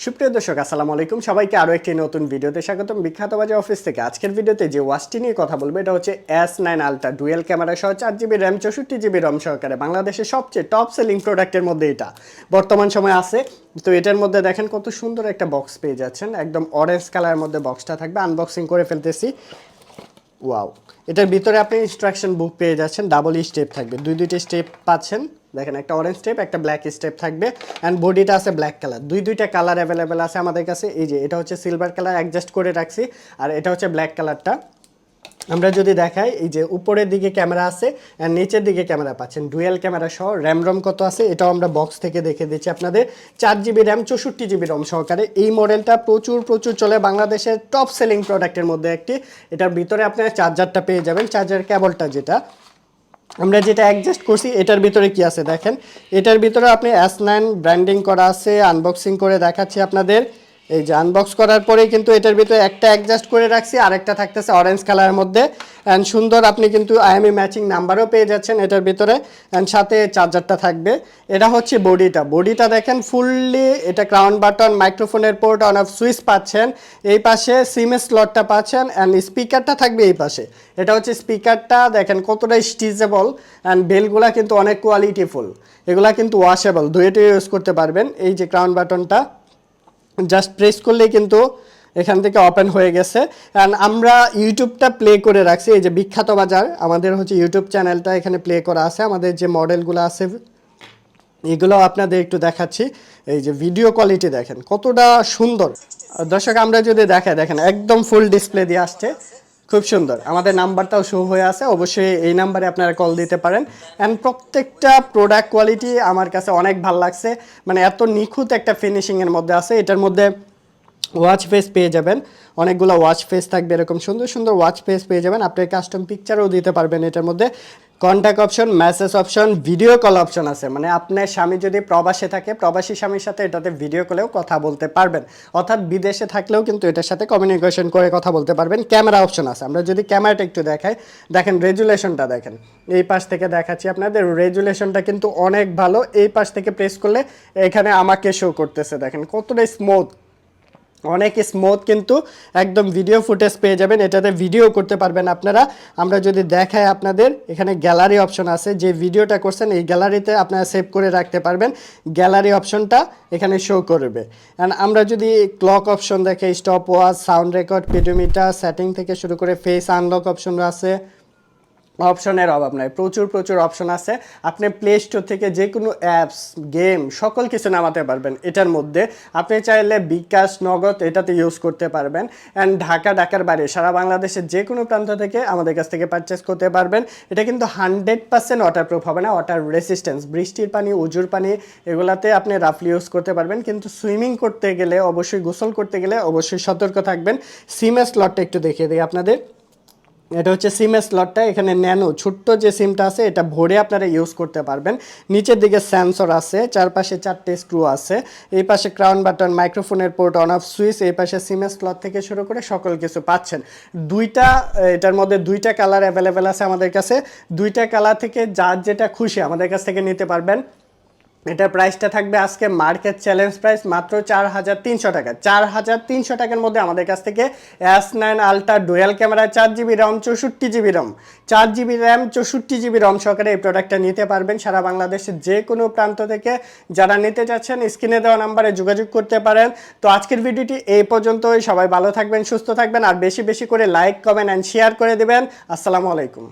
সুপ্রিয় দর্শক আসসালামু আলাইকুম, সবাইকে আরও একটি নতুন ভিডিওতে স্বাগতম। বিখ্যাত বাজার অফিস থেকে আজকের ভিডিওতে যে ওয়াচটি নিয়ে কথা বলবো এটা হচ্ছে S9 আলট্রা ডুয়েল ক্যামেরা সহ 4GB র্যাম 64GB রম সহকারে বাংলাদেশের সবচেয়ে টপ সেলিং প্রোডাক্টের মধ্যে এটা বর্তমান সময় আছে। তো এটার মধ্যে দেখেন কত সুন্দর একটা বক্স পেয়ে যাচ্ছেন, একদম অরেঞ্জ কালারের মধ্যে বক্সটা থাকবে। আনবক্সিং করে ফেলতেছি। ওয়াও, এটার ভিতরে আপনি ইনস্ট্রাকশন বুক পেয়ে যাচ্ছেন, ডাবল স্টেপ থাকবে, দুইটি স্টেপ পাচ্ছেন। দেখেন একটা অরেঞ্জ স্টেপ একটা ব্ল্যাক স্টেপ থাকবে, অ্যান্ড বডিটা আছে ব্ল্যাক কালার। দুইটা কালার অ্যাভেলেবেল আছে আমাদের কাছে। এই যে এটা হচ্ছে সিলভার কালার অ্যাডজাস্ট করে রাখছি, আর এটা হচ্ছে ব্ল্যাক কালারটা। আমরা যদি দেখাই, এই যে উপরের দিকে ক্যামেরা আছে আর নিচের দিকে ক্যামেরা পাচ্ছেন, ডুয়েল ক্যামেরা সহ। র্যাম রম কত আছে এটাও আমরা বক্স থেকে দেখে দিচ্ছি আপনাদের। 4GB র্যাম 64GB রম সহকারে এই মডেলটা প্রচুর চলে, বাংলাদেশের টপ সেলিং প্রোডাক্টের মধ্যে একটি। এটার ভিতরে আপনারা চার্জারটা পেয়ে যাবেন, চার্জার কেবলটা যেটা আমরা অ্যাডজাস্ট করছি। এটার ভিতরে কি আছে দেখেন, এটার ভিতরে আপনি S9 ব্র্যান্ডিং করা আছে। আনবক্সিং করে দেখাচ্ছি আপনাদের। এই যে আনবক্স করার পরেই কিন্তু এটার ভিতরে একটা অ্যাডজাস্ট করে রাখছি, আরেকটা থাকতেছে অরেঞ্জ কালারের মধ্যে। অ্যান্ড সুন্দর আপনি কিন্তু IMEI ম্যাচিং নাম্বারও পেয়ে যাচ্ছেন এটার ভিতরে, অ্যান্ড সাথে চার্জারটা থাকবে। এটা হচ্ছে বডিটা দেখেন ফুললি, এটা ক্রাউন বাটন, মাইক্রোফোনের পোর্ট, অন অফ সুইচ পাচ্ছেন। এই পাশে সিমের স্লটটা পাচ্ছেন, অ্যান্ড স্পিকারটা থাকবে এই পাশে। এটা হচ্ছে স্পিকারটা, দেখেন কতটা স্টিচেবল, অ্যান্ড বেলগুলা কিন্তু অনেক কোয়ালিটিফুল। এগুলা কিন্তু ওয়াশেবল, ধুয়েটে ইউজ করতে পারবেন। এই যে ক্রাউন বাটনটা জাস্ট প্রেস করলেই কিন্তু এখান থেকে ওপেন হয়ে গেছে। অ্যান্ড আমরা ইউটিউবটা প্লে করে রাখছি, এই যে বিখ্যাত বাজার আমাদের হচ্ছে ইউটিউব চ্যানেলটা এখানে প্লে করা আছে। আমাদের যে মডেলগুলো আছে এগুলো আপনাদের একটু দেখাচ্ছি। এই যে ভিডিও কোয়ালিটি দেখেন কতটা সুন্দর। দর্শক আমরা যদি দেখেন একদম ফুল ডিসপ্লে দিয়ে আসছে, খুব সুন্দর। আমাদের নাম্বারটাও শো হয়ে আছে, অবশ্যই এই নাম্বারে আপনারা কল দিতে পারেন। অ্যান্ড প্রত্যেকটা প্রোডাক্ট কোয়ালিটি আমার কাছে অনেক ভালো লাগছে, মানে এত নিখুঁত একটা ফিনিশিংয়ের মধ্যে আছে। এটার মধ্যে ওয়াচ ফেস পেয়ে যাবেন, অনেকগুলো ওয়াচ ফেস থাকবে, এরকম সুন্দর ওয়াচ ফেস পেয়ে যাবেন। আপনি কাস্টম পিকচারও দিতে পারবেন এটার মধ্যে। Contact option, message option, video call option আছে, মানে আপনার স্বামী যদি প্রবাসে থাকে প্রবাসী স্বামীর সাথে এটাতে ভিডিও কলেও কথা বলতে পারবেন, অর্থাৎ বিদেশে থাকলেও কিন্তু এটার সাথে কমিউনিকেশন করে কথা বলতে পারবেন। ক্যামেরা অপশন আছে, আমরা যদি ক্যামেরাটা একটু দেখাই, দেখেন রেজুলেশনটা দেখেন। এই পাশ থেকে দেখাচ্ছি আপনাদের, রেজুলেশনটা কিন্তু অনেক ভালো। এই পাশ থেকে প্রেস করলে এখানে আমাকে শো করতেছে, দেখেন কতটা স্মুথ, অনেক স্মুথ, কিন্তু একদম ভিডিও ফুটেজ পেয়ে যাবেন। এটাতে ভিডিও করতে পারবেন আপনারা। আমরা যদি দেখাই আপনাদের, এখানে গ্যালারি অপশন আছে, যে ভিডিওটা করছেন এই গ্যালারিতে আপনারা সেভ করে রাখতে পারবেন। গ্যালারি অপশনটা এখানে শো করবে। অ্যান্ড আমরা যদি ক্লক অপশন দেখে, stop watch, sound record, pedometer, setting থেকে শুরু করে ফেস আনলক অপশন আছে। অপশনের অভাব নাই, প্রচুর অপশন আছে। আপনি প্লে স্টোর থেকে যে কোনো অ্যাপস, গেম, সকল কিছু নামাতে পারবেন এটার মধ্যে। আপনি চাইলে বিকাশ, নগদ এটাতে ইউজ করতে পারবেন। অ্যান্ড ঢাকার বাইরে সারা বাংলাদেশের যে কোনো প্রান্ত থেকে আমাদের কাছ থেকে পারচেস করতে পারবেন। এটা কিন্তু 100% ওয়াটারপ্রুফ হবে না, ওয়াটার রেসিস্ট্যান্স, বৃষ্টির পানি, উজুর পানি এগুলাতে আপনি রাফলি ইউজ করতে পারবেন। কিন্তু সুইমিং করতে গেলে, অবশ্যই গোসল করতে গেলে অবশ্যই সতর্ক থাকবেন। সিমের স্লটটা একটু দেখিয়ে দিই আপনাদের। এটা হচ্ছে সিমের স্লটটা, এখানে ন্যানো ছোট্ট যে সিমটা আছে এটা ভরে আপনারা ইউজ করতে পারবেন। নিচের দিকে সেন্সর আছে, চারপাশে 4টে স্ক্রু আছে। এই পাশে ক্রাউন বাটন, মাইক্রোফোনের পোর্ট, অন অফ সুইচ, এই পাশে সিমের স্লট থেকে শুরু করে সকল কিছু পাচ্ছেন। এটার মধ্যে দুইটা কালার অ্যাভেলেবেল আছে আমাদের কাছে। দুইটা কালার থেকে যার যেটা খুশি আমাদের কাছ থেকে নিতে পারবেন। এটার প্রাইসটা থাকবে আজকে মার্কেট চ্যালেঞ্জ প্রাইস মাত্র 4300 টাকা। 4300 টাকার মধ্যে আমাদের কাছ থেকে S9 ultra dual camera 4GB রম 64GB রম 4GB র্যাম 64GB রম সহকারে এই প্রোডাক্টটা নিতে পারবেন সারা বাংলাদেশের যে কোনো প্রান্ত থেকে। যারা নিতে চাচ্ছেন স্ক্রিনে দেওয়া নাম্বারে যোগাযোগ করতে পারেন। তো আজকের ভিডিওটি এই পর্যন্তই। সবাই ভালো থাকবেন, সুস্থ থাকবেন, আর বেশি করে লাইক, কমেন্ট অ্যান্ড শেয়ার করে দেবেন। আসসালামু আলাইকুম।